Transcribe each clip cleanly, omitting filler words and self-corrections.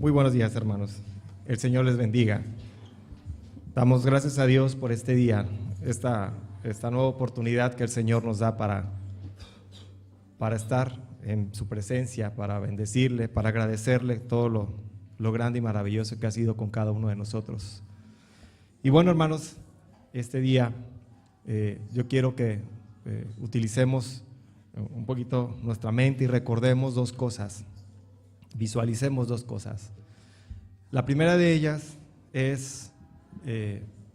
Muy buenos días, hermanos. El Señor les bendiga. Damos gracias a Dios por este día, esta nueva oportunidad que el Señor nos da para estar en su presencia, para bendecirle, para agradecerle todo lo grande y maravilloso que ha sido con cada uno de nosotros. Y bueno, hermanos, este día yo quiero que utilicemos un poquito nuestra mente y recordemos dos cosas, visualicemos dos cosas. La primera de ellas es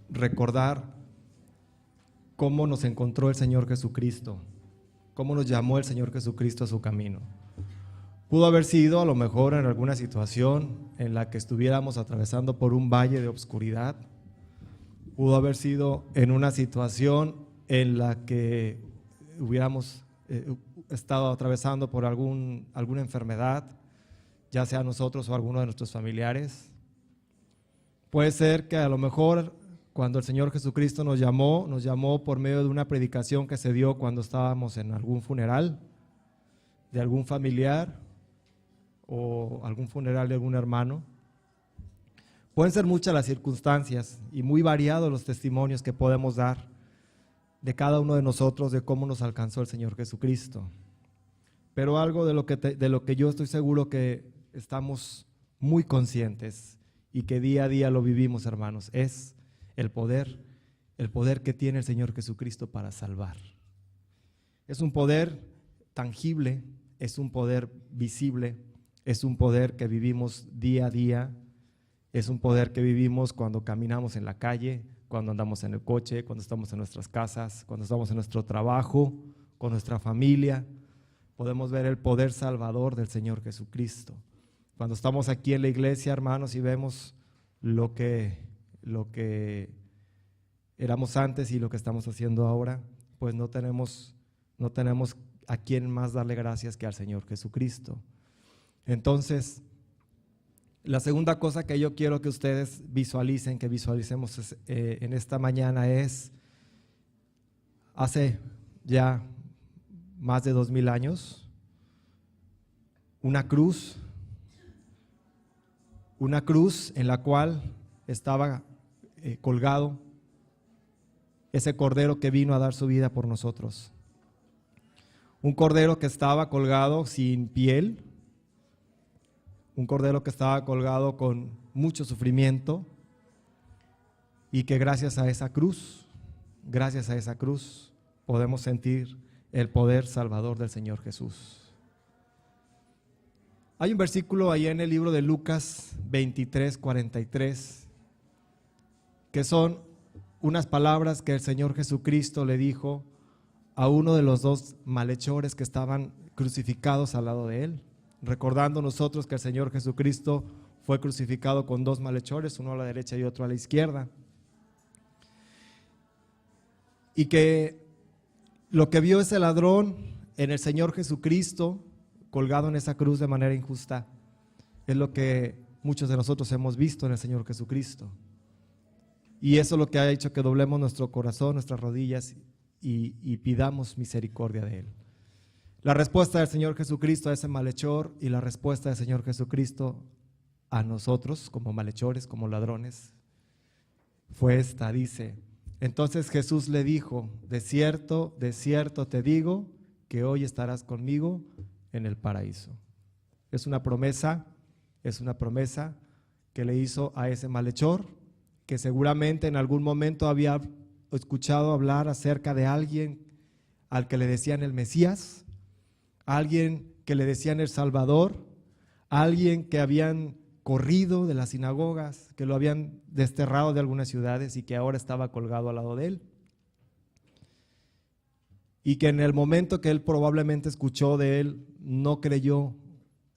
recordar cómo nos encontró el Señor Jesucristo, cómo nos llamó el Señor Jesucristo a su camino. Pudo haber sido a lo mejor en alguna situación en la que estuviéramos atravesando por un valle de obscuridad, pudo haber sido en una situación en la que hubiéramos estado atravesando por alguna enfermedad, ya sea nosotros o alguno de nuestros familiares. Puede ser que a lo mejor cuando el Señor Jesucristo nos llamó por medio de una predicación que se dio cuando estábamos en algún funeral de algún familiar o algún funeral de algún hermano. Pueden ser muchas las circunstancias y muy variados los testimonios que podemos dar de cada uno de nosotros de cómo nos alcanzó el Señor Jesucristo. Pero algo de lo que yo estoy seguro que estamos muy conscientes y que día a día lo vivimos, hermanos, es el poder que tiene el Señor Jesucristo para salvar. Es un poder tangible, es un poder visible, es un poder que vivimos día a día, es un poder que vivimos cuando caminamos en la calle, cuando andamos en el coche, cuando estamos en nuestras casas, cuando estamos en nuestro trabajo, con nuestra familia. Podemos ver el poder salvador del Señor Jesucristo. Cuando estamos aquí en la iglesia, hermanos, y vemos lo que éramos antes y lo que estamos haciendo ahora, pues no tenemos a quién más darle gracias que al Señor Jesucristo. Entonces, la segunda cosa que yo quiero que ustedes visualicemos en esta mañana es, hace ya más de 2000 años, una cruz en la cual estaba colgado ese cordero que vino a dar su vida por nosotros. Un cordero que estaba colgado sin piel, un cordero que estaba colgado con mucho sufrimiento y que gracias a esa cruz podemos sentir el poder salvador del Señor Jesús. Hay un versículo ahí en el libro de Lucas 23:43 que son unas palabras que el Señor Jesucristo le dijo a uno de los dos malhechores que estaban crucificados al lado de él, recordando nosotros que el Señor Jesucristo fue crucificado con dos malhechores, uno a la derecha y otro a la izquierda, y que lo que vio ese ladrón en el Señor Jesucristo colgado en esa cruz de manera injusta es lo que muchos de nosotros hemos visto en el Señor Jesucristo, y eso es lo que ha hecho que doblemos nuestro corazón, nuestras rodillas y pidamos misericordia de Él. La respuesta del Señor Jesucristo a ese malhechor y la respuesta del Señor Jesucristo a nosotros como malhechores, como ladrones, fue esta, dice: entonces Jesús le dijo, de cierto te digo que hoy estarás conmigo en el paraíso. Es una promesa que le hizo a ese malhechor, que seguramente en algún momento había escuchado hablar acerca de alguien al que le decían el Mesías, alguien que le decían el Salvador, alguien que habían corrido de las sinagogas, que lo habían desterrado de algunas ciudades y que ahora estaba colgado al lado de él. Y que en el momento que él probablemente escuchó de él, no creyó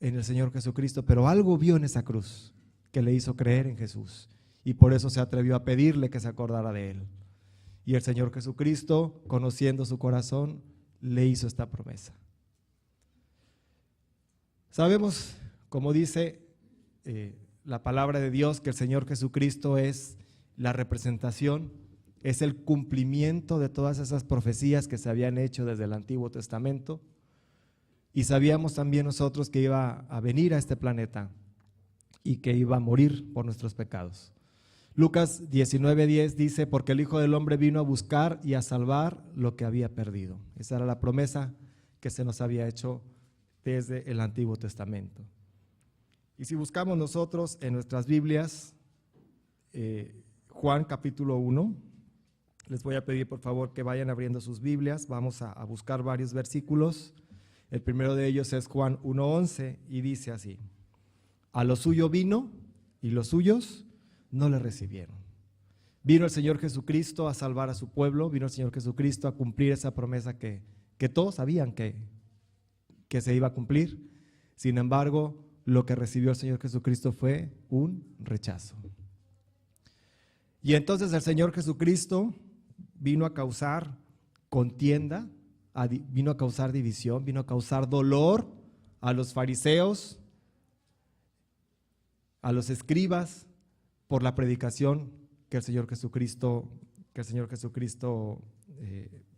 en el Señor Jesucristo, pero algo vio en esa cruz que le hizo creer en Jesús y por eso se atrevió a pedirle que se acordara de él. Y el Señor Jesucristo, conociendo su corazón, le hizo esta promesa. Sabemos, como dice la palabra de Dios, que el Señor Jesucristo es la representación, es el cumplimiento de todas esas profecías que se habían hecho desde el Antiguo Testamento, y sabíamos también nosotros que iba a venir a este planeta y que iba a morir por nuestros pecados. Lucas 19:10 dice, porque el Hijo del Hombre vino a buscar y a salvar lo que había perdido. Esa era la promesa que se nos había hecho desde el Antiguo Testamento. Y si buscamos nosotros en nuestras Biblias, Juan capítulo 1, les voy a pedir por favor que vayan abriendo sus Biblias, vamos a buscar varios versículos. El primero de ellos es Juan 1:11 y dice así, a lo suyo vino y los suyos no le recibieron. Vino el Señor Jesucristo a salvar a su pueblo, vino el Señor Jesucristo a cumplir esa promesa que todos sabían que se iba a cumplir. Sin embargo, lo que recibió el Señor Jesucristo fue un rechazo. Y entonces el Señor Jesucristo vino a causar contienda, vino a causar división, vino a causar dolor a los fariseos, a los escribas, por la predicación que el Señor Jesucristo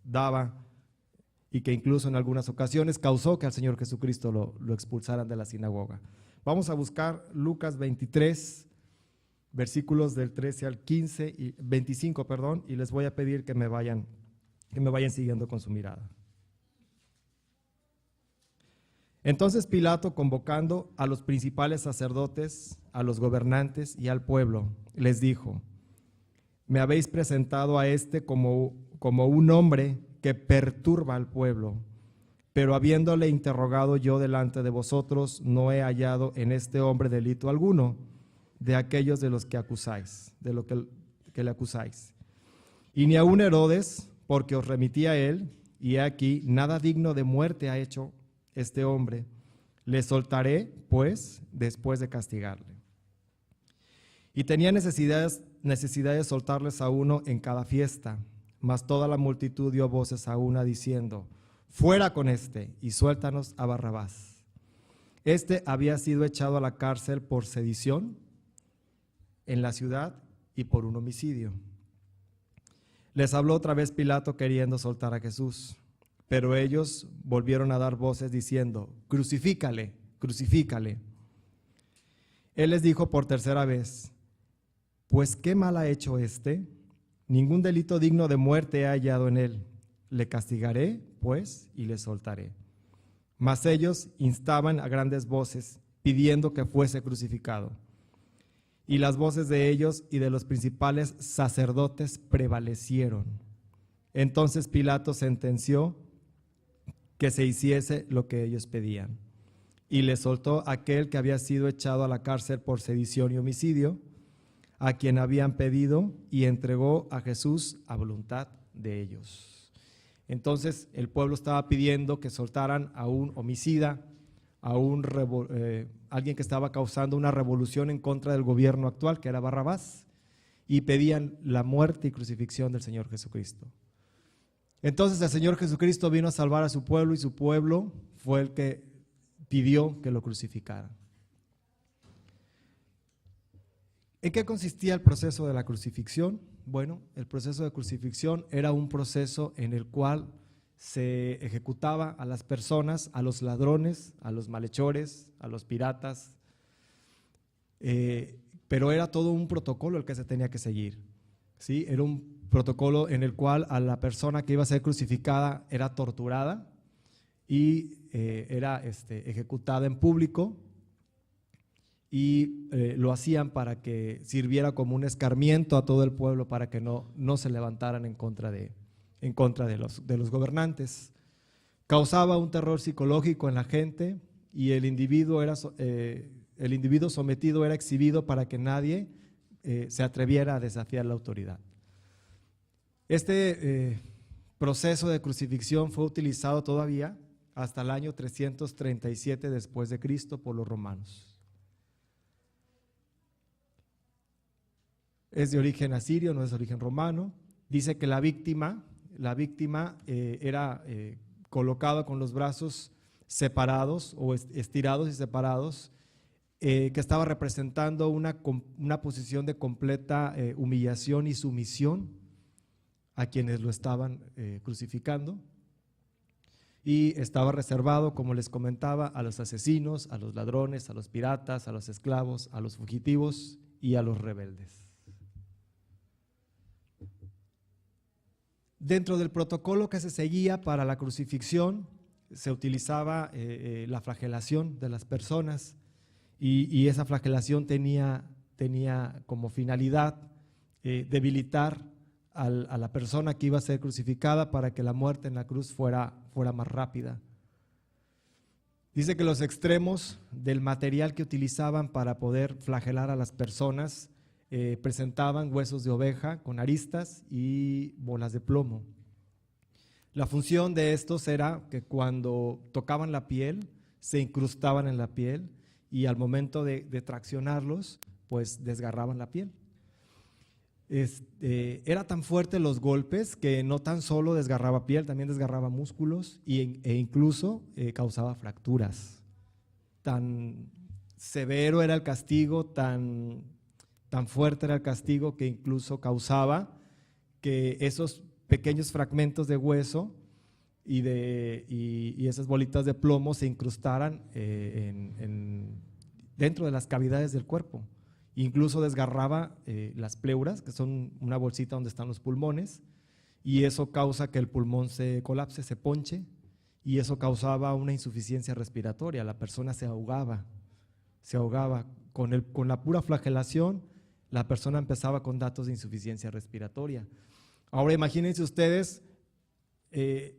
daba, y que incluso en algunas ocasiones causó que al Señor Jesucristo lo expulsaran de la sinagoga. Vamos a buscar Lucas 23, versículos del 13 al 15 y 25, y les voy a pedir que me vayan siguiendo con su mirada. Entonces Pilato, convocando a los principales sacerdotes, a los gobernantes y al pueblo, les dijo, me habéis presentado a este como un hombre que perturba al pueblo, pero habiéndole interrogado yo delante de vosotros, no he hallado en este hombre delito alguno de aquellos de los que acusáis, de lo que le acusáis. Y ni aun Herodes, porque os remití a él, y he aquí, nada digno de muerte ha hecho este hombre, le soltaré, pues, después de castigarle. Y tenía necesidad de soltarles a uno en cada fiesta, mas toda la multitud dio voces a una diciendo, fuera con este y suéltanos a Barrabás. Este había sido echado a la cárcel por sedición en la ciudad y por un homicidio. Les habló otra vez Pilato queriendo soltar a Jesús. Pero ellos volvieron a dar voces diciendo, crucifícale, crucifícale. Él les dijo por tercera vez, pues ¿qué mal ha hecho este? Ningún delito digno de muerte he hallado en él. Le castigaré, pues, y le soltaré. Mas ellos instaban a grandes voces, pidiendo que fuese crucificado. Y las voces de ellos y de los principales sacerdotes prevalecieron. Entonces Pilato sentenció que se hiciese lo que ellos pedían. Y le soltó aquel que había sido echado a la cárcel por sedición y homicidio, a quien habían pedido, y entregó a Jesús a voluntad de ellos. Entonces el pueblo estaba pidiendo que soltaran a un homicida, a alguien que estaba causando una revolución en contra del gobierno actual, que era Barrabás, y pedían la muerte y crucifixión del Señor Jesucristo. Entonces el Señor Jesucristo vino a salvar a su pueblo y su pueblo fue el que pidió que lo crucificaran. ¿En qué consistía el proceso de la crucifixión? Bueno, el proceso de crucifixión era un proceso en el cual se ejecutaba a las personas, a los ladrones, a los malhechores, a los piratas, pero era todo un protocolo el que se tenía que seguir, ¿sí? Era un protocolo en el cual a la persona que iba a ser crucificada era torturada y era ejecutada en público, y lo hacían para que sirviera como un escarmiento a todo el pueblo, para que no se levantaran en contra de los gobernantes. Causaba un terror psicológico en la gente, y el individuo sometido era exhibido para que nadie se atreviera a desafiar la autoridad. Este proceso de crucifixión fue utilizado todavía hasta el año 337 después de Cristo por los romanos. Es de origen asirio, no es de origen romano. Dice que la víctima era colocada con los brazos separados o estirados y separados, que estaba representando una posición de completa humillación y sumisión a quienes lo estaban crucificando. y estaba reservado, como les comentaba, a los asesinos, a los ladrones, a los piratas, a los esclavos, a los fugitivos y a los rebeldes. Dentro del protocolo que se seguía para la crucifixión, se utilizaba la flagelación de las personas y esa flagelación tenía como finalidad debilitar a la persona que iba a ser crucificada para que la muerte en la cruz fuera más rápida. Dice que los extremos del material que utilizaban para poder flagelar a las personas presentaban huesos de oveja con aristas y bolas de plomo. La función de estos era que cuando tocaban la piel, se incrustaban en la piel y al momento de traccionarlos, pues desgarraban la piel. Era tan fuerte los golpes que no tan solo desgarraba piel, también desgarraba músculos e incluso causaba fracturas. Tan severo era el castigo, tan fuerte era el castigo que incluso causaba que esos pequeños fragmentos de hueso y esas bolitas de plomo se incrustaran dentro de las cavidades del cuerpo. Incluso desgarraba las pleuras, que son una bolsita donde están los pulmones, y eso causa que el pulmón se colapse, se ponche, y eso causaba una insuficiencia respiratoria. La persona se ahogaba. Con la pura flagelación, la persona empezaba con datos de insuficiencia respiratoria. Ahora imagínense ustedes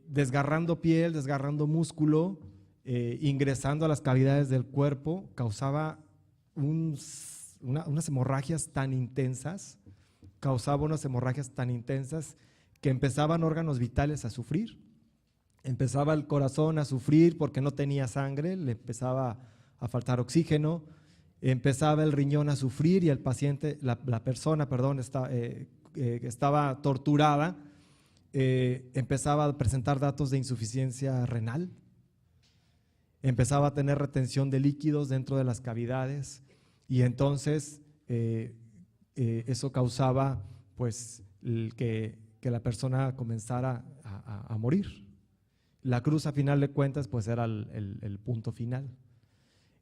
desgarrando piel, desgarrando músculo, ingresando a las cavidades del cuerpo, causaba unas hemorragias tan intensas, que empezaban órganos vitales a sufrir. Empezaba el corazón a sufrir porque no tenía sangre, le empezaba a faltar oxígeno, empezaba el riñón a sufrir y el paciente, la persona, que estaba torturada, empezaba a presentar datos de insuficiencia renal, empezaba a tener retención de líquidos dentro de las cavidades y entonces eso causaba pues que la persona comenzara a morir. La cruz a final de cuentas pues era el punto final.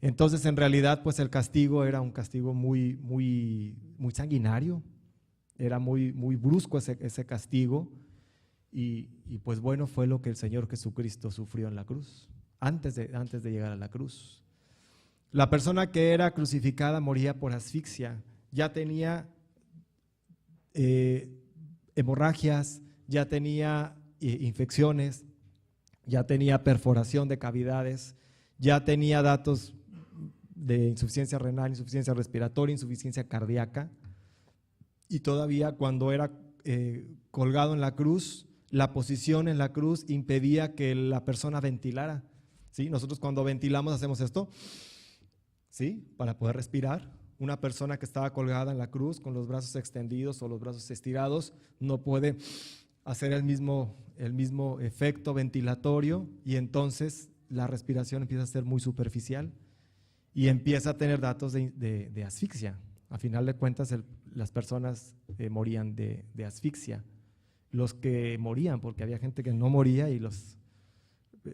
Entonces en realidad pues el castigo era un castigo muy sanguinario, era muy brusco ese castigo y pues bueno, fue lo que el Señor Jesucristo sufrió en la cruz, antes de llegar a la cruz. La persona que era crucificada moría por asfixia, ya tenía hemorragias, ya tenía infecciones, ya tenía perforación de cavidades, ya tenía datos de insuficiencia renal, insuficiencia respiratoria, insuficiencia cardíaca, y todavía cuando era colgado en la cruz, la posición en la cruz impedía que la persona ventilara, ¿sí? Nosotros cuando ventilamos hacemos esto, ¿sí? Para poder respirar. Una persona que estaba colgada en la cruz con los brazos extendidos o los brazos estirados no puede hacer el mismo efecto ventilatorio y entonces la respiración empieza a ser muy superficial y empieza a tener datos de asfixia. A final de cuentas las personas morían de asfixia. Los que morían, porque había gente que no moría y los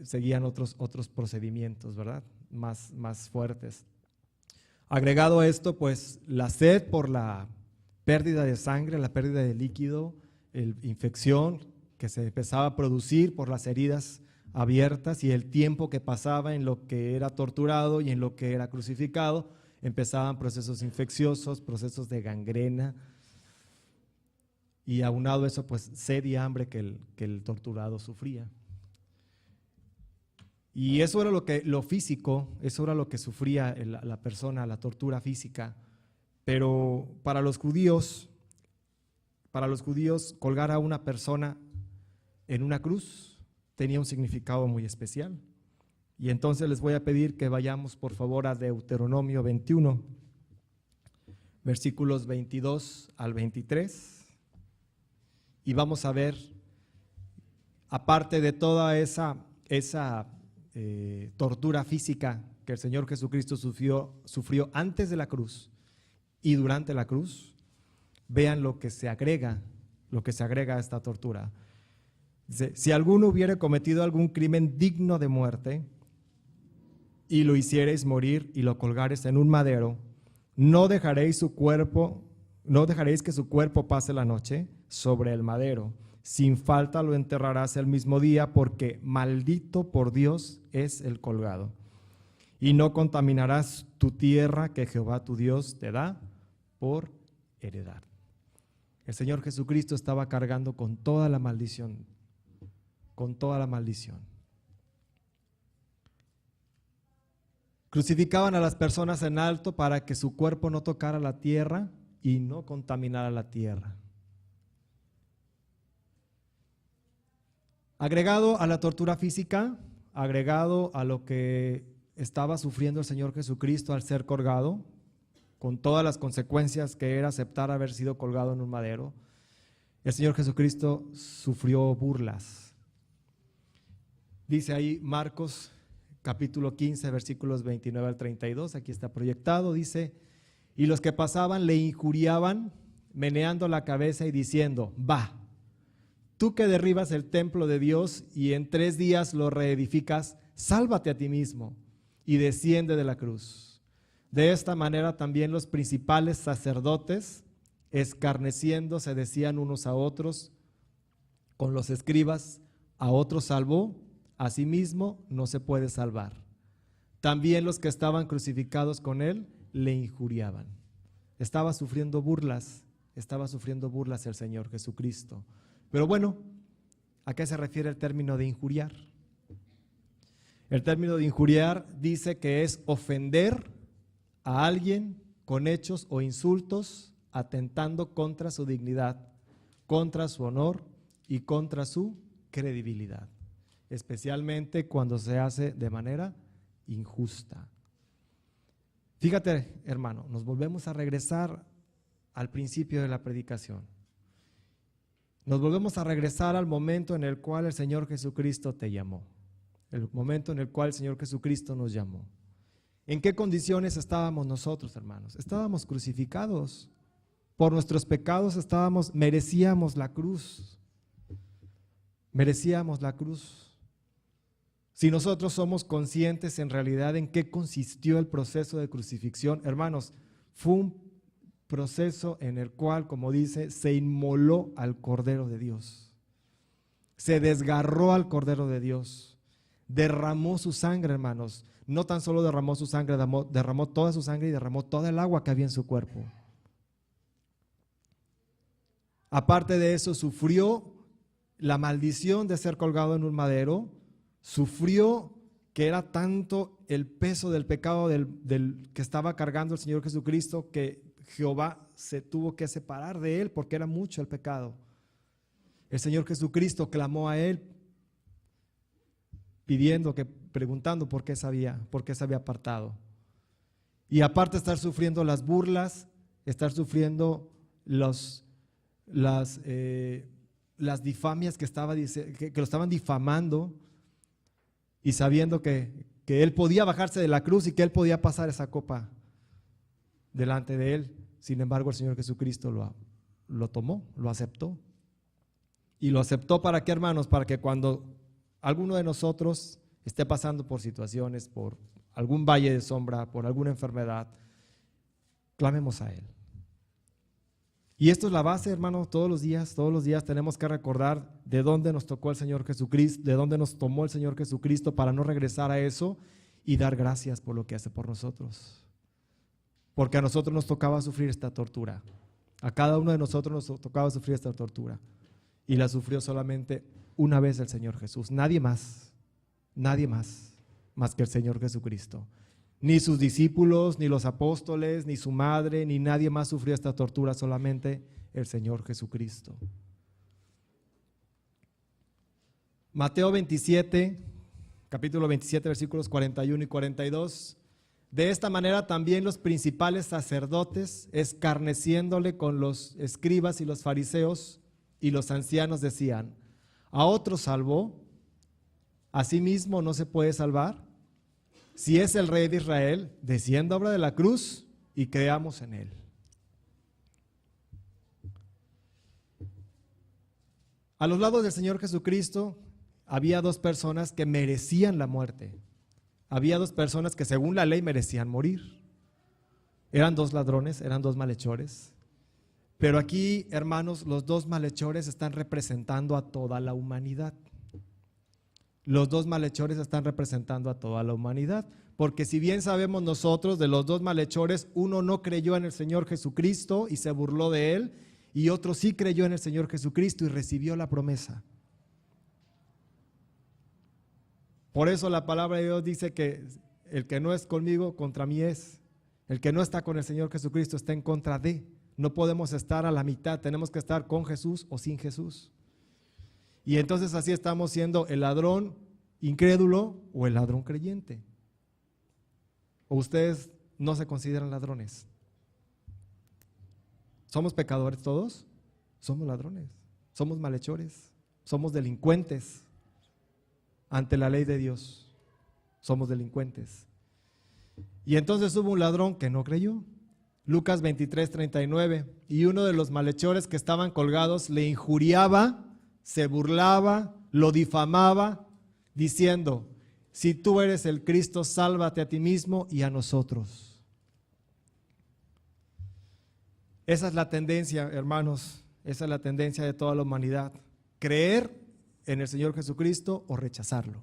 seguían otros procedimientos, ¿verdad? Más fuertes. Agregado a esto, pues la sed por la pérdida de sangre, la pérdida de líquido, infección que se empezaba a producir por las heridas abiertas y el tiempo que pasaba en lo que era torturado y en lo que era crucificado, empezaban procesos infecciosos, procesos de gangrena y aunado a eso, pues sed y hambre que el torturado sufría. Y eso era lo físico, eso era lo que sufría la persona, la tortura física. Pero para los judíos colgar a una persona en una cruz tenía un significado muy especial. Y entonces les voy a pedir que vayamos por favor a Deuteronomio 21, versículos 22 al 23. Y vamos a ver, aparte de toda esa tortura física que el Señor Jesucristo sufrió antes de la cruz y durante la cruz, vean lo que se agrega a esta tortura. Dice, si alguno hubiere cometido algún crimen digno de muerte y lo hiciereis morir y lo colgareis en un madero, no dejaréis que su cuerpo pase la noche sobre el madero. Sin falta lo enterrarás el mismo día, porque maldito por Dios es el colgado. Y no contaminarás tu tierra que Jehová tu Dios te da por heredad. El Señor Jesucristo estaba cargando con toda la maldición, con toda la maldición. Crucificaban a las personas en alto para que su cuerpo no tocara la tierra y no contaminara la tierra. Agregado a la tortura física, agregado a lo que estaba sufriendo el Señor Jesucristo al ser colgado, con todas las consecuencias que era aceptar haber sido colgado en un madero, el Señor Jesucristo sufrió burlas. Dice ahí Marcos capítulo 15, versículos 29 al 32, aquí está proyectado, dice, y los que pasaban le injuriaban, meneando la cabeza y diciendo, va, tú que derribas el templo de Dios y en 3 días lo reedificas, sálvate a ti mismo y desciende de la cruz. De esta manera también los principales sacerdotes, escarneciendo, se decían unos a otros con los escribas, a otros salvó, a sí mismo no se puede salvar. También los que estaban crucificados con él le injuriaban. Estaba sufriendo burlas el Señor Jesucristo. Pero bueno, ¿a qué se refiere el término de injuriar? El término de injuriar dice que es ofender a alguien con hechos o insultos, atentando contra su dignidad, contra su honor y contra su credibilidad, especialmente cuando se hace de manera injusta. Fíjate, hermano, nos volvemos a regresar al principio de la predicación. Nos volvemos a regresar al momento en el cual el Señor Jesucristo te llamó, el momento en el cual el Señor Jesucristo nos llamó. ¿En qué condiciones estábamos nosotros, hermanos? Estábamos crucificados. Por nuestros pecados merecíamos la cruz. Merecíamos la cruz. Si nosotros somos conscientes en realidad en qué consistió el proceso de crucifixión, hermanos, fue un proceso en el cual, como dice, se inmoló al Cordero de Dios. Se desgarró al Cordero de Dios. Derramó su sangre, hermanos. No tan solo derramó su sangre, derramó toda su sangre y derramó toda el agua que había en su cuerpo. Aparte de eso, sufrió la maldición de ser colgado en un madero, sufrió que era tanto el peso del pecado del que estaba cargando el Señor Jesucristo que Jehová se tuvo que separar de él porque era mucho el pecado. El Señor Jesucristo clamó a él preguntando por qué se había apartado. Y aparte de estar sufriendo las burlas, estar sufriendo las difamias que lo estaban difamando, y sabiendo que él podía bajarse de la cruz y que él podía pasar esa copa delante de él. Sin embargo, el Señor Jesucristo lo tomó, lo aceptó. Y lo aceptó ¿para qué, hermanos? Para que cuando alguno de nosotros esté pasando por situaciones, por algún valle de sombra, por alguna enfermedad, clamemos a Él. Y esto es la base, hermanos, todos los días tenemos que recordar de dónde nos tocó el Señor Jesucristo, de dónde nos tomó el Señor Jesucristo para no regresar a eso y dar gracias por lo que hace por nosotros. Porque a nosotros nos tocaba sufrir esta tortura. A cada uno de nosotros nos tocaba sufrir esta tortura. Y la sufrió solamente una vez el Señor Jesús. Nadie más que el Señor Jesucristo. Ni sus discípulos, ni los apóstoles, ni su madre, ni nadie más sufrió esta tortura, solamente el Señor Jesucristo. Mateo 27, capítulo 27, versículos 41 y 42. De esta manera también los principales sacerdotes, escarneciéndole con los escribas y los fariseos y los ancianos, decían: ¿a otro salvó? ¿A sí mismo no se puede salvar? Si es el Rey de Israel, descienda obra de la cruz y creamos en él. A los lados del Señor Jesucristo había dos personas que merecían la muerte. Había dos personas que según la ley merecían morir. Eran dos ladrones, eran dos malhechores. Pero aquí, hermanos, los dos malhechores están representando a toda la humanidad. Los dos malhechores están representando a toda la humanidad. Porque si bien sabemos nosotros de los dos malhechores, uno no creyó en el Señor Jesucristo y se burló de él, y otro sí creyó en el Señor Jesucristo y recibió la promesa. Por eso la palabra de Dios dice que el que no es conmigo, contra mí es. El que no está con el Señor Jesucristo está en contra de. No podemos estar a la mitad, tenemos que estar con Jesús o sin Jesús. Y entonces así estamos siendo el ladrón incrédulo o el ladrón creyente. ¿O ustedes no se consideran ladrones? ¿Somos pecadores todos? Somos ladrones, somos malhechores, somos delincuentes. Ante la ley de Dios, somos delincuentes. Y entonces hubo un ladrón que no creyó. Lucas 23:39, y uno de los malhechores que estaban colgados le injuriaba, se burlaba, lo difamaba, diciendo: si tú eres el Cristo, sálvate a ti mismo y a nosotros. Esa es la tendencia, hermanos, esa es la tendencia de toda la humanidad. Creer en el Señor Jesucristo o rechazarlo.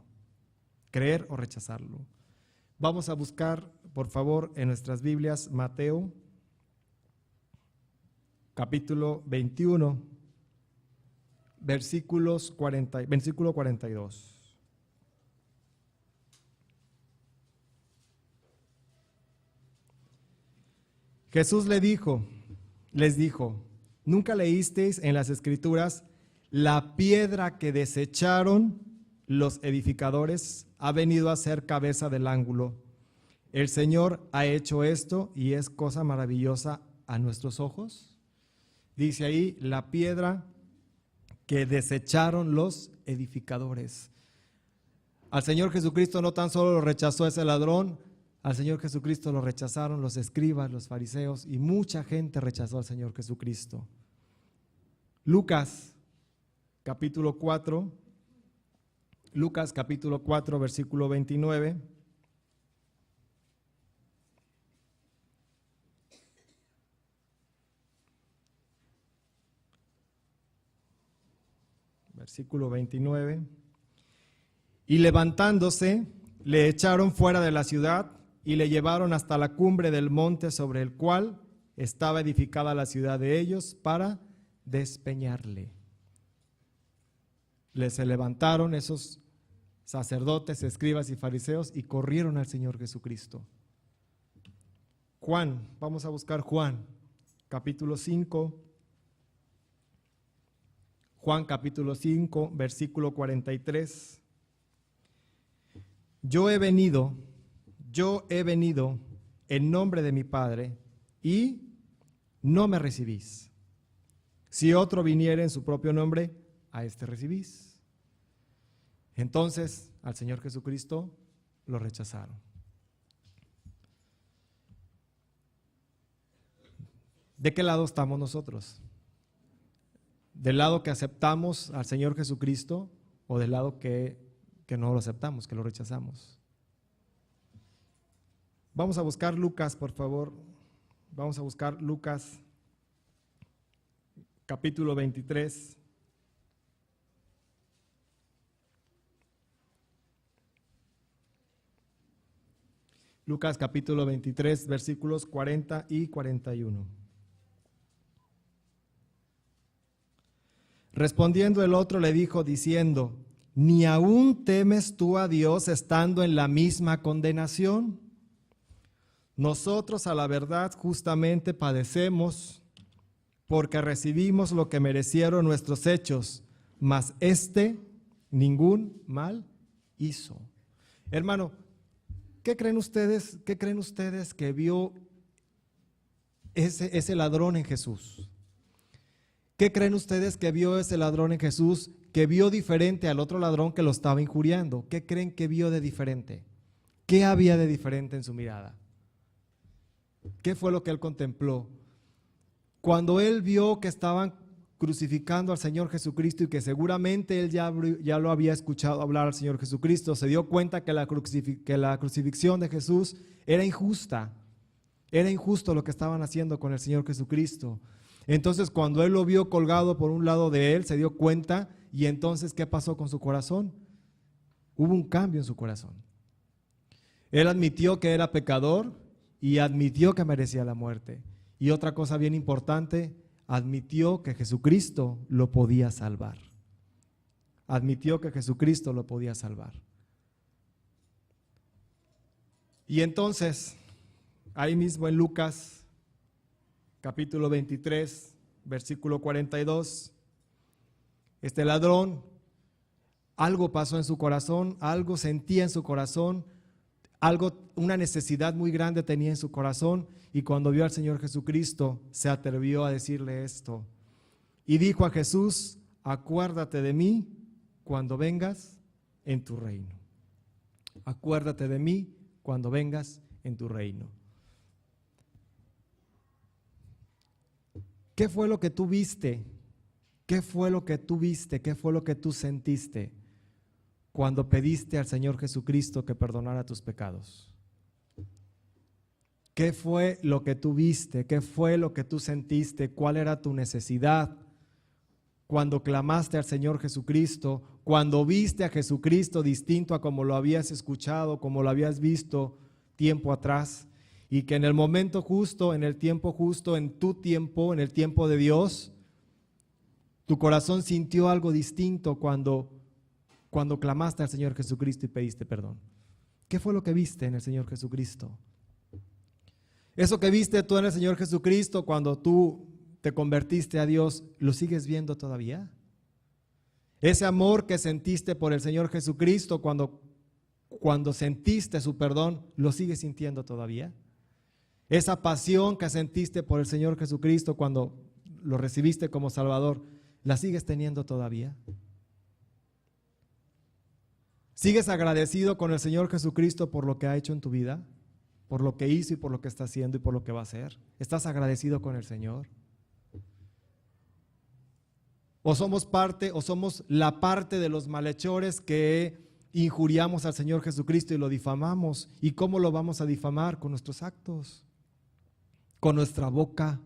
Creer o rechazarlo. Vamos a buscar, por favor, en nuestras Biblias, Mateo, capítulo 21, versículo 42. Jesús les dijo, ¿nunca leísteis en las Escrituras: la piedra que desecharon los edificadores ha venido a ser cabeza del ángulo? El Señor ha hecho esto y es cosa maravillosa a nuestros ojos. Dice ahí, la piedra que desecharon los edificadores. Al Señor Jesucristo no tan solo lo rechazó ese ladrón, al Señor Jesucristo lo rechazaron los escribas, los fariseos, y mucha gente rechazó al Señor Jesucristo. Lucas capítulo 4, versículo 29. Versículo 29. Y levantándose, le echaron fuera de la ciudad y le llevaron hasta la cumbre del monte sobre el cual estaba edificada la ciudad de ellos para despeñarle. Se levantaron esos sacerdotes, escribas y fariseos y corrieron al Señor Jesucristo. Juan, vamos a buscar Juan, capítulo 5. Juan capítulo 5, versículo 43. Yo he venido en nombre de mi Padre y no me recibís. Si otro viniere en su propio nombre, a este recibís. Entonces al Señor Jesucristo lo rechazaron. ¿De qué lado estamos nosotros? ¿Del lado que aceptamos al Señor Jesucristo o del lado que no lo aceptamos, que lo rechazamos? Vamos a buscar Lucas, por favor. Vamos a buscar Lucas, capítulo 23. Lucas, capítulo 23, versículos 40 y 41. Respondiendo el otro le dijo diciendo: ¿ni aún temes tú a Dios estando en la misma condenación? Nosotros a la verdad justamente padecemos porque recibimos lo que merecieron nuestros hechos, mas ningún mal hizo. Hermano, ¿qué creen ustedes que vio ese ladrón en Jesús? ¿Qué creen ustedes que vio ese ladrón en Jesús, que vio diferente al otro ladrón que lo estaba injuriando? ¿Qué creen que vio de diferente? ¿Qué había de diferente en su mirada? ¿Qué fue lo que él contempló? Cuando él vio que estaban crucificando al Señor Jesucristo y que seguramente él ya lo había escuchado hablar al Señor Jesucristo, se dio cuenta que la crucifixión de Jesús era injusta. Era injusto lo que estaban haciendo con el Señor Jesucristo. Entonces, cuando él lo vio colgado por un lado de él, se dio cuenta, y entonces, ¿qué pasó con su corazón? Hubo un cambio en su corazón. Él admitió que era pecador y admitió que merecía la muerte. Y otra cosa bien importante, admitió que Jesucristo lo podía salvar. Admitió que Jesucristo lo podía salvar. Y entonces, ahí mismo en Lucas, capítulo 23, versículo 42, este ladrón, algo pasó en su corazón, algo sentía en su corazón, una necesidad muy grande tenía en su corazón, y cuando vio al Señor Jesucristo, se atrevió a decirle esto. Y dijo a Jesús: acuérdate de mí cuando vengas en tu reino. Acuérdate de mí cuando vengas en tu reino. ¿Qué fue lo que tú viste? ¿Qué fue lo que tú viste? ¿Qué fue lo que tú sentiste cuando pediste al Señor Jesucristo que perdonara tus pecados? ¿Qué fue lo que tú viste? ¿Qué fue lo que tú sentiste? ¿Cuál era tu necesidad cuando clamaste al Señor Jesucristo? Cuando viste a Jesucristo distinto a como lo habías escuchado, como lo habías visto tiempo atrás, y que en el momento justo, en el tiempo justo, en tu tiempo, en el tiempo de Dios, tu corazón sintió algo distinto cuando clamaste al Señor Jesucristo y pediste perdón. ¿Qué fue lo que viste en el Señor Jesucristo? Eso que viste tú en el Señor Jesucristo cuando tú te convertiste a Dios, ¿lo sigues viendo todavía? Ese amor que sentiste por el Señor Jesucristo cuando sentiste su perdón, ¿lo sigues sintiendo todavía? Esa pasión que sentiste por el Señor Jesucristo cuando lo recibiste como Salvador, ¿la sigues teniendo todavía? ¿Sigues agradecido con el Señor Jesucristo por lo que ha hecho en tu vida? Por lo que hizo y por lo que está haciendo y por lo que va a hacer. ¿Estás agradecido con el Señor? ¿O somos la parte de los malhechores que injuriamos al Señor Jesucristo y lo difamamos? ¿Y cómo lo vamos a difamar? Con nuestros actos, con nuestra boca,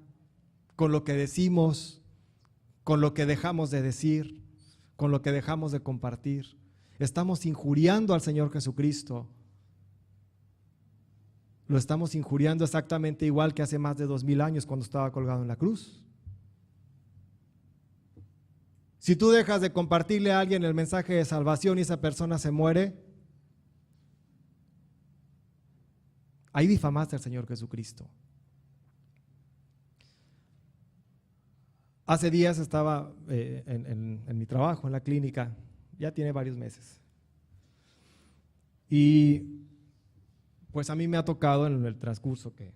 con lo que decimos, con lo que dejamos de decir, con lo que dejamos de compartir. Estamos injuriando al Señor Jesucristo. Lo estamos injuriando exactamente igual que hace más de 2000 años cuando estaba colgado en la cruz. Si tú dejas de compartirle a alguien el mensaje de salvación y esa persona se muere, ahí difamaste al Señor Jesucristo. Hace días estaba en mi trabajo, en la clínica, ya tiene varios meses. Y pues a mí me ha tocado en el transcurso que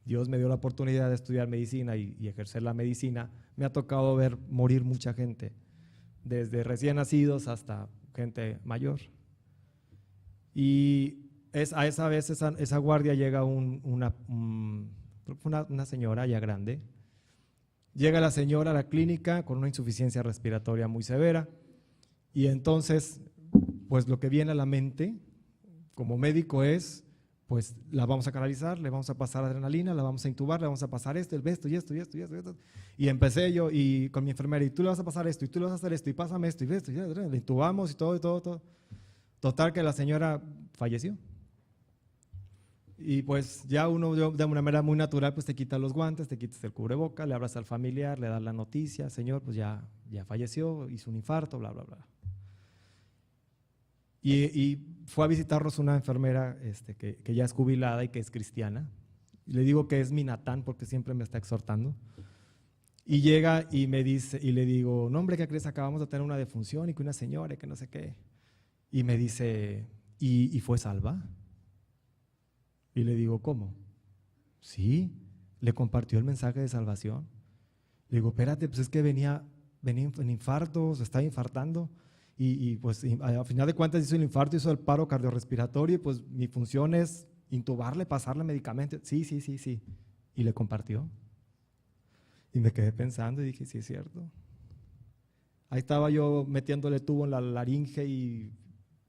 Dios me dio la oportunidad de estudiar medicina y ejercer la medicina, me ha tocado ver morir mucha gente, desde recién nacidos hasta gente mayor. Y a esa vez esa guardia llega una señora ya grande. Llega la señora a la clínica con una insuficiencia respiratoria muy severa, y entonces pues lo que viene a la mente como médico es, pues la vamos a canalizar, le vamos a pasar adrenalina, la vamos a intubar, le vamos a pasar esto y esto. Y empecé yo y con mi enfermera, y tú le vas a pasar esto, y tú le vas a hacer esto, y pásame esto, y esto, y le intubamos y todo. Total que la señora falleció. Y pues ya uno de una manera muy natural pues te quitas los guantes, te quitas el cubreboca, le hablas al familiar, le das la noticia: señor, pues ya falleció, hizo un infarto, bla, bla, bla. Y fue a visitarnos una enfermera que ya es jubilada y que es cristiana. Y le digo que es mi Natán porque siempre me está exhortando. Y llega y me dice, y le digo: no, hombre, ¿qué crees? Acabamos de tener una defunción y que una señora y que no sé qué. Y me dice: ¿y fue salva? Y le digo: ¿cómo? Sí, le compartió el mensaje de salvación. Le digo: espérate, pues es que venía en infarto, se estaba infartando. Y pues a final de cuentas hizo el infarto, hizo el paro cardiorrespiratorio, y pues mi función es intubarle, pasarle medicamentos. Sí. Y le compartió. Y me quedé pensando y dije, sí es cierto. Ahí estaba yo metiéndole tubo en la laringe y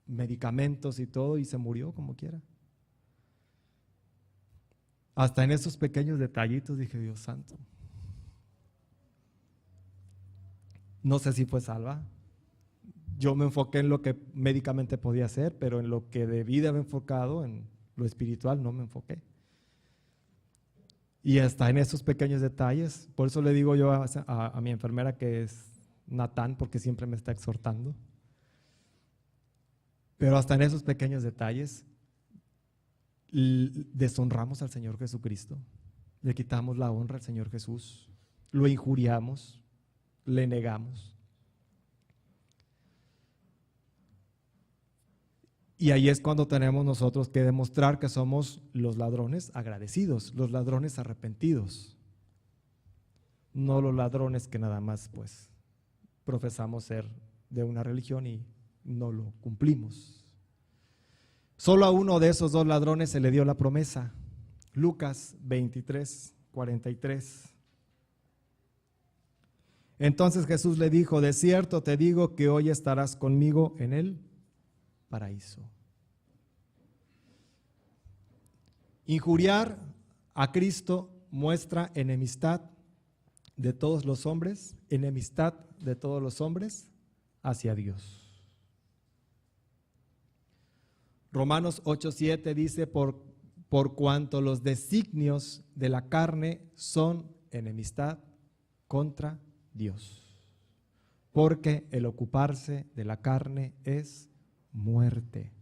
medicamentos y todo, y se murió como quiera. Hasta en esos pequeños detallitos dije, Dios santo. No sé si fue salva. Yo me enfoqué en lo que médicamente podía hacer, pero en lo que debí de haber enfocado, en lo espiritual, no me enfoqué. Y hasta en esos pequeños detalles, por eso le digo yo a mi enfermera que es Natán, porque siempre me está exhortando. Pero hasta en esos pequeños detalles deshonramos al Señor Jesucristo, le quitamos la honra al Señor Jesús, lo injuriamos, le negamos. Y ahí es cuando tenemos nosotros que demostrar que somos los ladrones agradecidos, los ladrones arrepentidos, no los ladrones que nada más pues profesamos ser de una religión y no lo cumplimos. Solo a uno de esos dos ladrones se le dio la promesa. Lucas 23, 43. Entonces Jesús le dijo, de cierto te digo que hoy estarás conmigo en el paraíso. Injuriar a Cristo muestra enemistad de todos los hombres hacia Dios. Romanos 8:7 dice, por cuanto los designios de la carne son enemistad contra Dios, porque el ocuparse de la carne es muerte,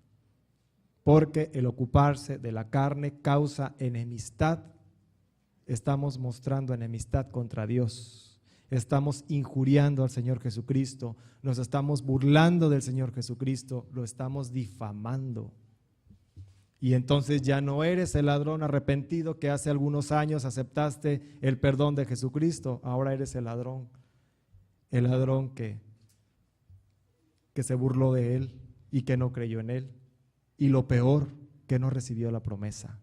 porque el ocuparse de la carne causa enemistad. Estamos mostrando enemistad contra Dios, estamos injuriando al Señor Jesucristo, nos estamos burlando del Señor Jesucristo, lo estamos difamando. Y entonces ya no eres el ladrón arrepentido que hace algunos años aceptaste el perdón de Jesucristo, ahora eres el ladrón que se burló de Él y que no creyó en Él. Y lo peor, que no recibió la promesa,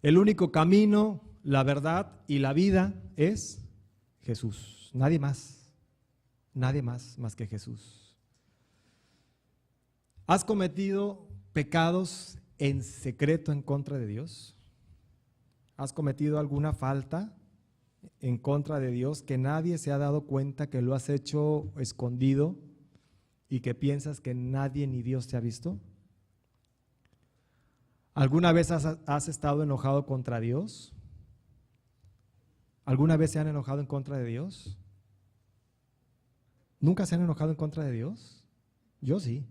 El único camino, la verdad y la vida es Jesús, nadie más más que Jesús. ¿Has cometido pecados en secreto en contra de Dios? ¿Has cometido alguna falta en contra de Dios que nadie se ha dado cuenta que lo has hecho escondido y que piensas que nadie ni Dios te ha visto? ¿Alguna vez has estado enojado contra Dios? ¿Alguna vez se han enojado en contra de Dios? ¿Nunca se han enojado en contra de Dios? Yo sí.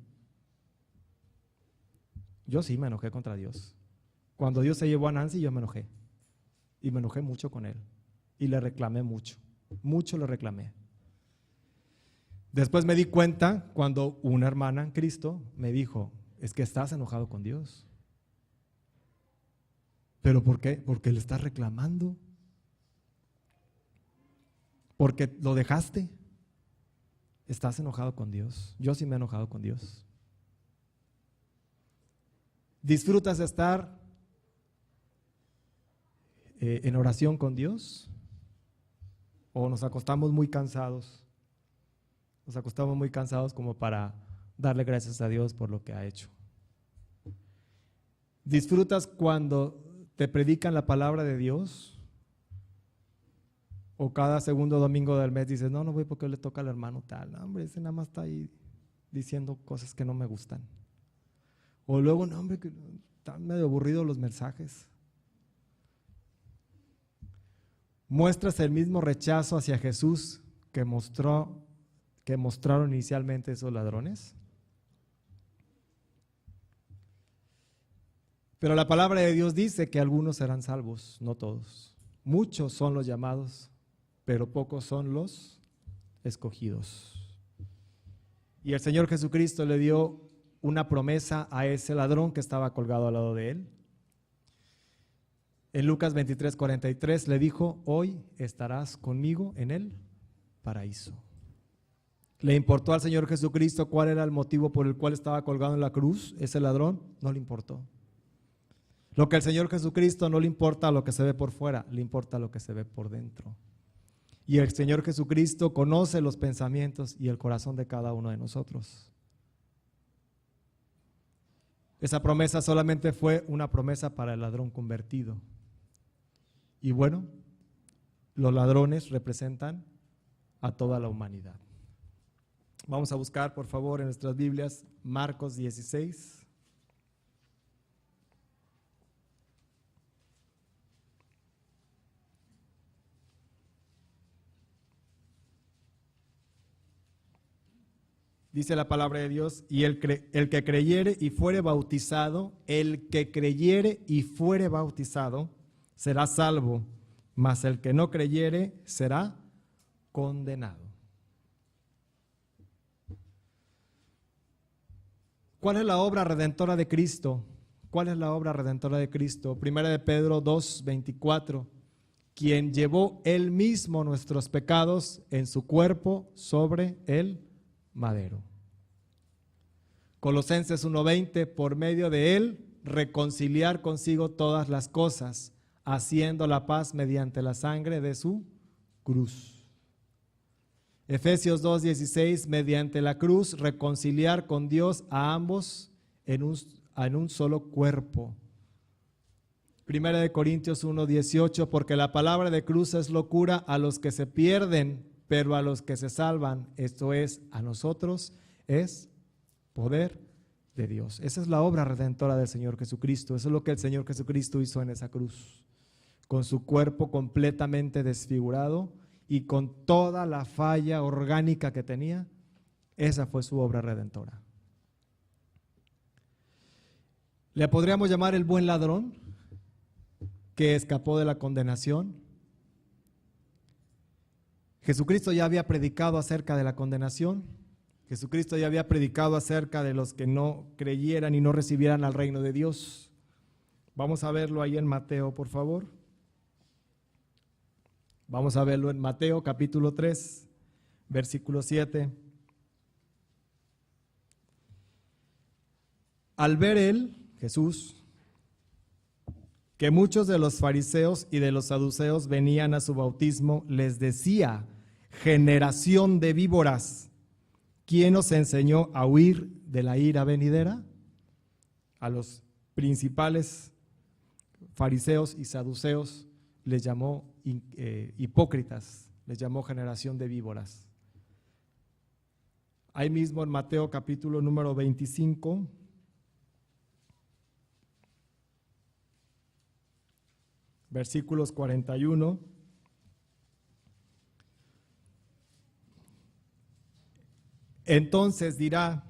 Yo sí me enojé contra Dios. Cuando Dios se llevó a Nancy, yo me enojé. Y me enojé mucho con Él. Y le reclamé mucho. Mucho le reclamé. Después me di cuenta cuando una hermana en Cristo me dijo, es que estás enojado con Dios. ¿Pero por qué? Porque le estás reclamando. Porque lo dejaste. Estás enojado con Dios. Yo sí me he enojado con Dios. ¿Disfrutas de estar en oración con Dios? ¿O nos acostamos muy cansados? Nos acostamos muy cansados como para darle gracias a Dios por lo que ha hecho. ¿Disfrutas cuando te predican la palabra de Dios? ¿O cada segundo domingo del mes dices, no voy porque le toca al hermano tal? No, hombre, ese nada más está ahí diciendo cosas que no me gustan. O luego, no, hombre, que están medio aburridos los mensajes. ¿Muestras el mismo rechazo hacia Jesús que mostraron inicialmente esos ladrones? Pero la palabra de Dios dice que algunos serán salvos, no todos. Muchos son los llamados, pero pocos son los escogidos. Y el Señor Jesucristo le dio una promesa a ese ladrón que estaba colgado al lado de él. En Lucas 23, 43 le dijo, hoy estarás conmigo en el paraíso. ¿Le importó al Señor Jesucristo cuál era el motivo por el cual estaba colgado en la cruz ese ladrón? No le importó. Lo que al Señor Jesucristo no le importa lo que se ve por fuera, le importa lo que se ve por dentro. Y el Señor Jesucristo conoce los pensamientos y el corazón de cada uno de nosotros. Esa promesa solamente fue una promesa para el ladrón convertido. Y bueno, los ladrones representan a toda la humanidad. Vamos a buscar, por favor, en nuestras Biblias, Marcos 16. Dice la palabra de Dios, y el que creyere y fuere bautizado, el que creyere y fuere bautizado, será salvo, mas el que no creyere será condenado. ¿Cuál es la obra redentora de Cristo? ¿Cuál es la obra redentora de Cristo? Primera de Pedro 2:24, quien llevó él mismo nuestros pecados en su cuerpo sobre el madero. Colosenses 1:20, por medio de él reconciliar consigo todas las cosas, haciendo la paz mediante la sangre de su cruz. Efesios 2:16, mediante la cruz reconciliar con Dios a ambos en un solo cuerpo. Primera de Corintios 1:18, porque la palabra de cruz es locura a los que se pierden, pero a los que se salvan, esto es, a nosotros, es poder de Dios. Esa es la obra redentora del Señor Jesucristo. Eso es lo que el Señor Jesucristo hizo en esa cruz, con su cuerpo completamente desfigurado y con toda la falla orgánica que tenía. Esa fue su obra redentora. ¿Le podríamos llamar el buen ladrón que escapó de la condenación? Jesucristo ya había predicado acerca de la condenación. Jesucristo ya había predicado acerca de los que no creyeran y no recibieran al reino de Dios. Vamos a verlo ahí en Mateo, por favor. Vamos a verlo en Mateo capítulo 3, versículo 7. Al ver él, Jesús, que muchos de los fariseos y de los saduceos venían a su bautismo, les decía: generación de víboras, ¿quién os enseñó a huir de la ira venidera? A los principales fariseos y saduceos les llamó hipócritas, les llamó generación de víboras. Ahí mismo en Mateo capítulo número 25, versículos 41. Entonces dirá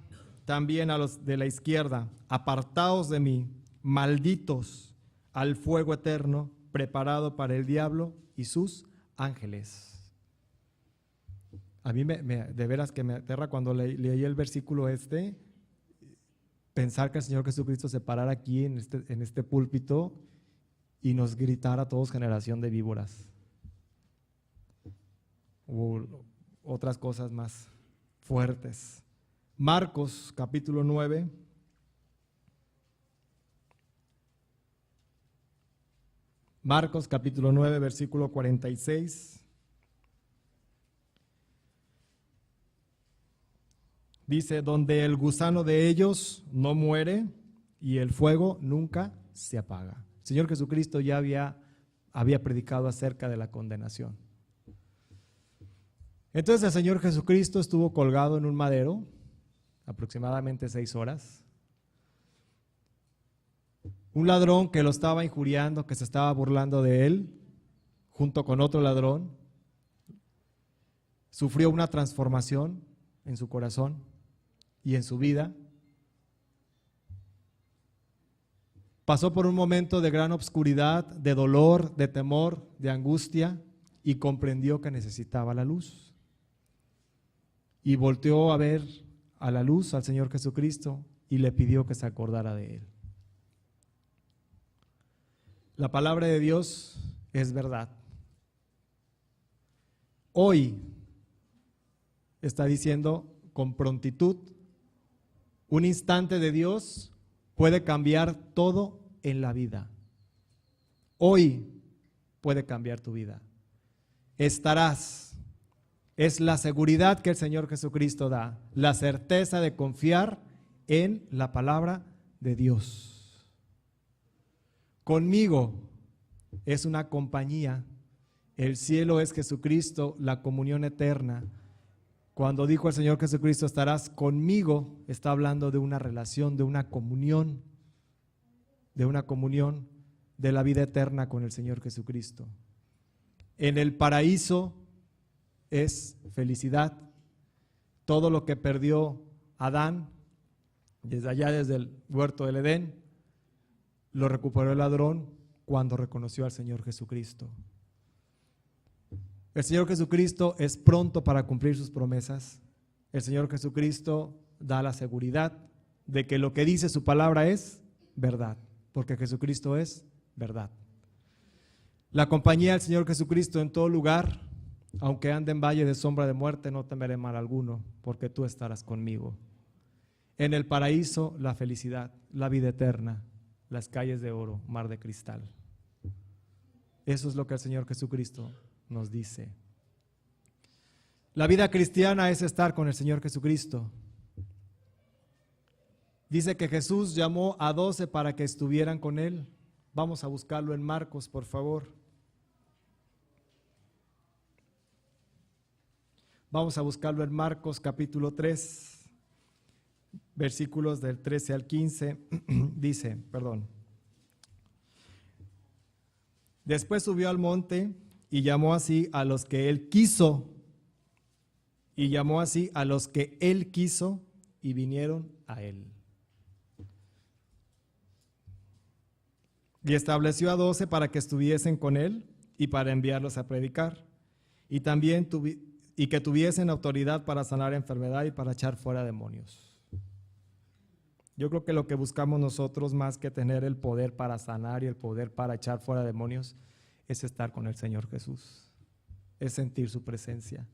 también a los de la izquierda: apartaos de mí, malditos, al fuego eterno preparado para el diablo y sus ángeles. A mí de veras que me aterra cuando leí el versículo pensar que el Señor Jesucristo se parara aquí en este púlpito y nos gritara a todos generación de víboras o otras cosas más fuertes. Marcos capítulo 9. Marcos capítulo 9, versículo 46. Dice: donde el gusano de ellos no muere y el fuego nunca se apaga. El Señor Jesucristo ya había predicado acerca de la condenación. Entonces el Señor Jesucristo estuvo colgado en un madero aproximadamente 6 horas. Un ladrón que lo estaba injuriando, que se estaba burlando de él, junto con otro ladrón, sufrió una transformación en su corazón y en su vida. Pasó por un momento de gran obscuridad, de dolor, de temor, de angustia, y comprendió que necesitaba la luz. Y volteó a ver a la luz al Señor Jesucristo y le pidió que se acordara de él. La palabra de Dios es verdad. Hoy está diciendo con prontitud: un instante de Dios puede cambiar todo en la vida. hoy puede cambiar tu vida. Estarás. Es la seguridad que el Señor Jesucristo da, la certeza de confiar en la palabra de Dios. Conmigo es una compañía. El cielo es Jesucristo, la comunión eterna. Cuando dijo el Señor Jesucristo, estarás conmigo, está hablando de una relación, de una comunión de la vida eterna con el Señor Jesucristo. En el paraíso es felicidad. Todo lo que perdió Adán, desde allá, desde el huerto del Edén, lo recuperó el ladrón cuando reconoció al Señor Jesucristo. El Señor Jesucristo es pronto para cumplir sus promesas. El Señor Jesucristo da la seguridad de que lo que dice su palabra es verdad, porque Jesucristo es verdad. La compañía del Señor Jesucristo en todo lugar, aunque ande en valle de sombra de muerte, no temeré mal alguno, porque tú estarás conmigo. En el paraíso, la felicidad, la vida eterna, las calles de oro, mar de cristal. Eso es lo que el Señor Jesucristo nos dice. La vida cristiana es estar con el Señor Jesucristo. Dice que Jesús llamó a 12 para que estuvieran con Él. Vamos a buscarlo en Marcos, por favor. Vamos a buscarlo en Marcos capítulo 3, versículos del 13 al 15. Dice, después subió al monte y llamó así a los que Él quiso, y vinieron a Él. Y estableció a 12 para que estuviesen con Él y para enviarlos a predicar, y también que tuviesen autoridad para sanar enfermedad y para echar fuera demonios. Yo creo que lo que buscamos nosotros, más que tener el poder para sanar y el poder para echar fuera demonios, es estar con el Señor Jesús, es sentir su presencia.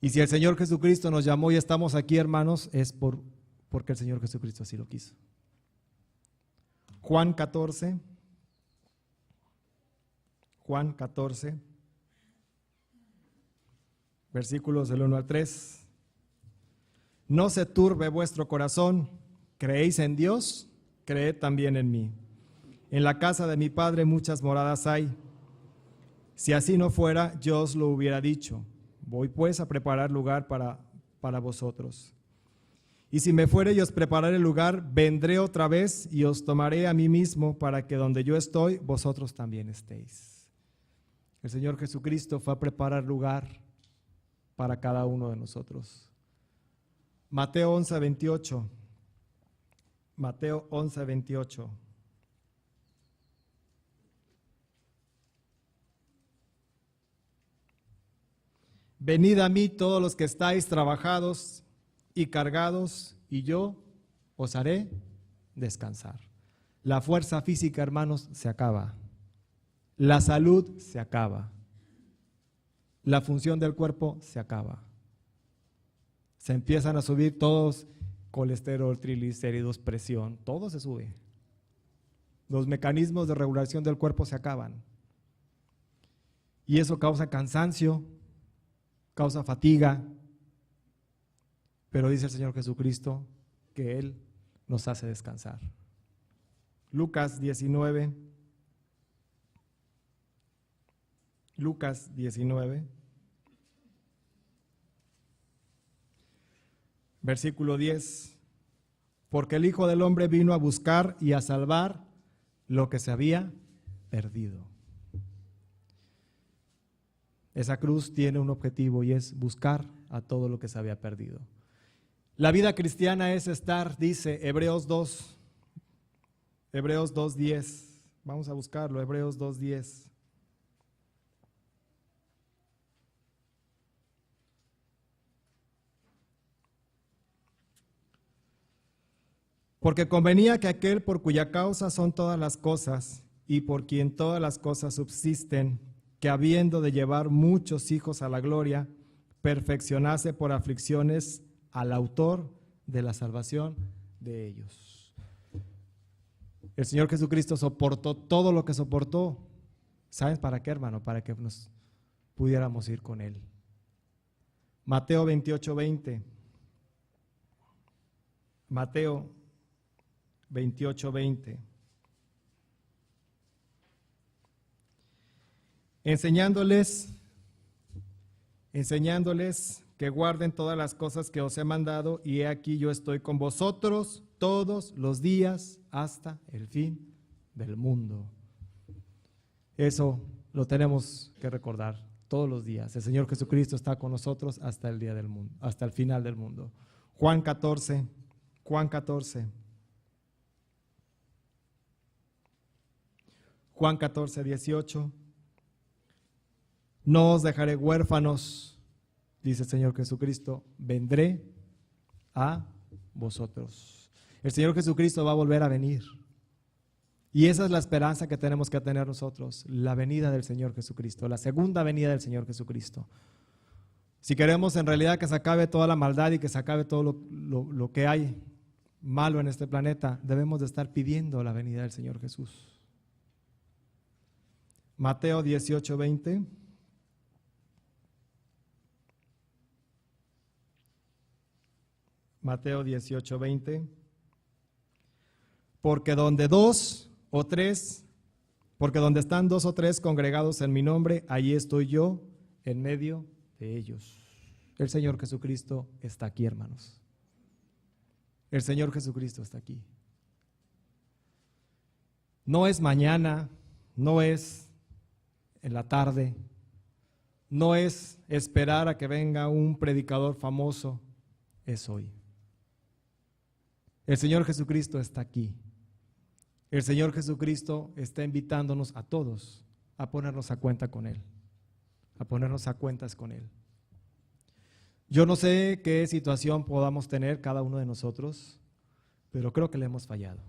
Y si el Señor Jesucristo nos llamó y estamos aquí, hermanos, es porque el Señor Jesucristo así lo quiso. Juan 14, versículos del 1 al 3. No se turbe vuestro corazón, creéis en Dios, creed también en mí. En la casa de mi Padre muchas moradas hay. Si así no fuera, yo os lo hubiera dicho. Voy pues a preparar lugar para vosotros. Y si me fuere y os prepararé el lugar, vendré otra vez y os tomaré a mí mismo, para que donde yo estoy, vosotros también estéis. El Señor Jesucristo fue a preparar lugar para cada uno de nosotros. Mateo 11, 28. Mateo 11, 28. Venid a mí todos los que estáis trabajados y cargados, y yo os haré descansar. La fuerza física, hermanos, se acaba. La salud se acaba. La función del cuerpo se acaba. Se empiezan a subir todos, colesterol, triglicéridos, presión, todo se sube. Los mecanismos de regulación del cuerpo se acaban. Y eso causa cansancio, causa fatiga, pero dice el Señor Jesucristo que Él nos hace descansar. Lucas 19, versículo 10, porque el Hijo del Hombre vino a buscar y a salvar lo que se había perdido. Esa cruz tiene un objetivo y es buscar a todo lo que se había perdido. La vida cristiana es estar, dice Hebreos 2:10. Vamos a buscarlo, Hebreos 2:10. Porque convenía que aquel por cuya causa son todas las cosas y por quien todas las cosas subsisten, que habiendo de llevar muchos hijos a la gloria, perfeccionase por aflicciones al autor de la salvación de ellos. El Señor Jesucristo soportó todo lo que soportó. ¿Sabes para qué, hermano? Para que nos pudiéramos ir con Él. Mateo 28:20. Mateo 28:20. Enseñándoles que guarden todas las cosas que os he mandado, y he aquí yo estoy con vosotros todos los días hasta el fin del mundo. Eso lo tenemos que recordar todos los días. El Señor Jesucristo está con nosotros hasta el día del mundo, hasta el final del mundo. Juan 14. Juan 14:18. No os dejaré huérfanos, dice el Señor Jesucristo, vendré a vosotros. El Señor Jesucristo va a volver a venir. Y esa es la esperanza que tenemos que tener nosotros, la venida del Señor Jesucristo, la segunda venida del Señor Jesucristo. Si queremos en realidad que se acabe toda la maldad y que se acabe todo lo que hay malo en este planeta, debemos de estar pidiendo la venida del Señor Jesús. Mateo 18:20. Mateo 18:20. Porque donde están dos o tres congregados en mi nombre, allí estoy yo en medio de ellos. El Señor Jesucristo está aquí, hermanos. El Señor Jesucristo está aquí. No es mañana, no es en la tarde, no es esperar a que venga un predicador famoso, es hoy. El Señor Jesucristo está aquí. El Señor Jesucristo está invitándonos a todos a ponernos a cuenta con Él, a ponernos a cuentas con Él. Yo no sé qué situación podamos tener cada uno de nosotros, pero creo que le hemos fallado.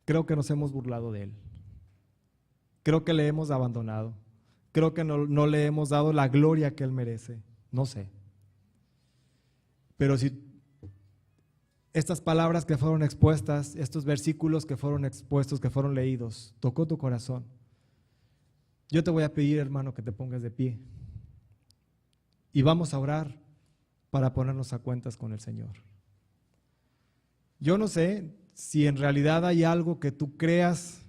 Creo que nos hemos burlado de Él. Creo que le hemos abandonado. Creo que no le hemos dado la gloria que Él merece. No sé. Pero si estas palabras que fueron expuestas, estos versículos que fueron expuestos, que fueron leídos, tocó tu corazón, yo te voy a pedir, hermano, que te pongas de pie y vamos a orar para ponernos a cuentas con el Señor. Yo no sé si en realidad hay algo que tú creas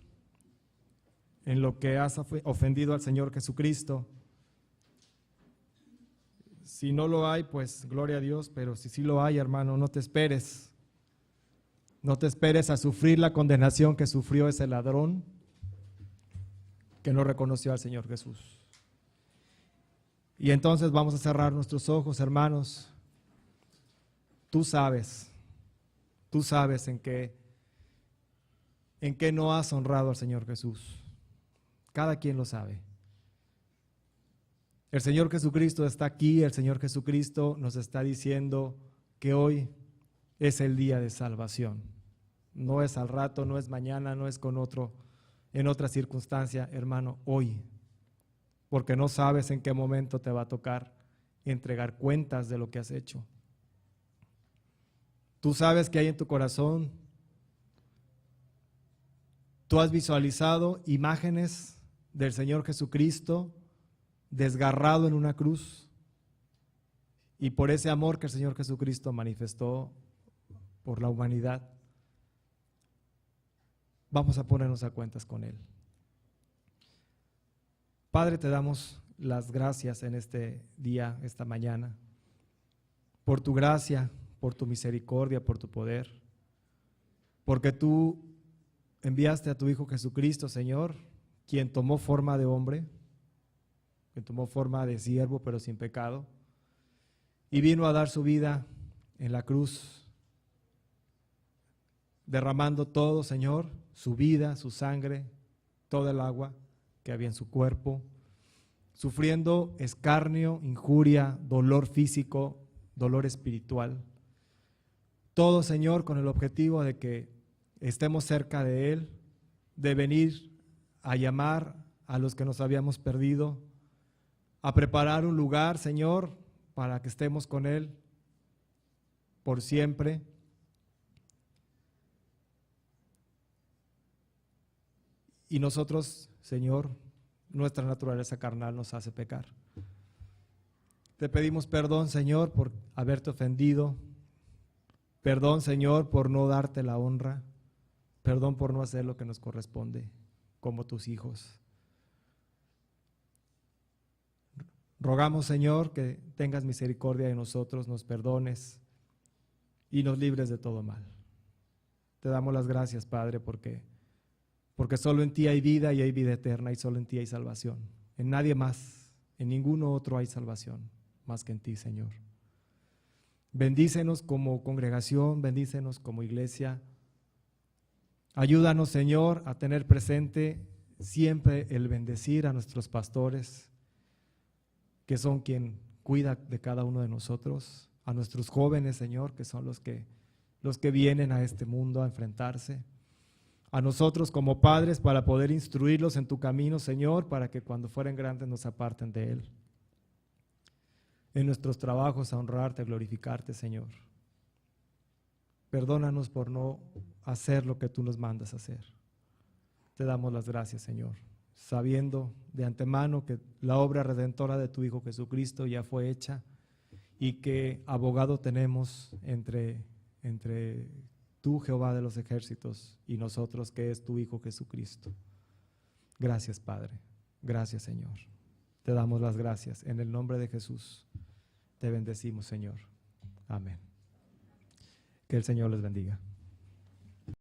en lo que has ofendido al Señor Jesucristo. Si no lo hay, pues gloria a Dios, pero si sí lo hay, hermano, no te esperes. No te esperes a sufrir la condenación que sufrió ese ladrón que no reconoció al Señor Jesús. Y entonces vamos a cerrar nuestros ojos, hermanos. Tú sabes en qué no has honrado al Señor Jesús. Cada quien lo sabe. El Señor Jesucristo está aquí, el Señor Jesucristo nos está diciendo que hoy es el día de salvación. No es al rato, no es mañana, no es en otra circunstancia, hermano, hoy. Porque no sabes en qué momento te va a tocar entregar cuentas de lo que has hecho. Tú sabes que hay en tu corazón, tú has visualizado imágenes del Señor Jesucristo desgarrado en una cruz, y por ese amor que el Señor Jesucristo manifestó por la humanidad, vamos a ponernos a cuentas con Él. Padre, te damos las gracias en este día, esta mañana, por tu gracia, por tu misericordia, por tu poder, porque tú enviaste a tu Hijo Jesucristo, Señor, quien tomó forma de hombre, que tomó forma de siervo pero sin pecado, y vino a dar su vida en la cruz, derramando todo, Señor, su vida, su sangre, todo el agua que había en su cuerpo, sufriendo escarnio, injuria, dolor físico, dolor espiritual. Todo, Señor, con el objetivo de que estemos cerca de Él, de venir a llamar a los que nos habíamos perdido, a preparar un lugar, Señor, para que estemos con Él por siempre. Y nosotros, Señor, nuestra naturaleza carnal nos hace pecar. Te pedimos perdón, Señor, por haberte ofendido. Perdón, Señor, por no darte la honra. Perdón por no hacer lo que nos corresponde como tus hijos. Rogamos, Señor, que tengas misericordia de nosotros, nos perdones y nos libres de todo mal. Te damos las gracias, Padre, porque solo en ti hay vida y hay vida eterna y solo en ti hay salvación. En nadie más, en ninguno otro hay salvación más que en ti, Señor. Bendícenos como congregación, bendícenos como iglesia. Ayúdanos, Señor, a tener presente siempre el bendecir a nuestros pastores, que son quien cuida de cada uno de nosotros, a nuestros jóvenes, Señor, que son los que vienen a este mundo a enfrentarse, a nosotros como padres para poder instruirlos en tu camino, Señor, para que cuando fueren grandes nos aparten de él. En nuestros trabajos a honrarte, a glorificarte, Señor. Perdónanos por no hacer lo que tú nos mandas hacer. Te damos las gracias, Señor, sabiendo de antemano que la obra redentora de tu Hijo Jesucristo ya fue hecha y que abogado tenemos entre tú, Jehová de los ejércitos, y nosotros, que es tu Hijo Jesucristo. Gracias, Padre. Gracias, Señor. Te damos las gracias. En el nombre de Jesús te bendecimos, Señor. Amén. Que el Señor les bendiga.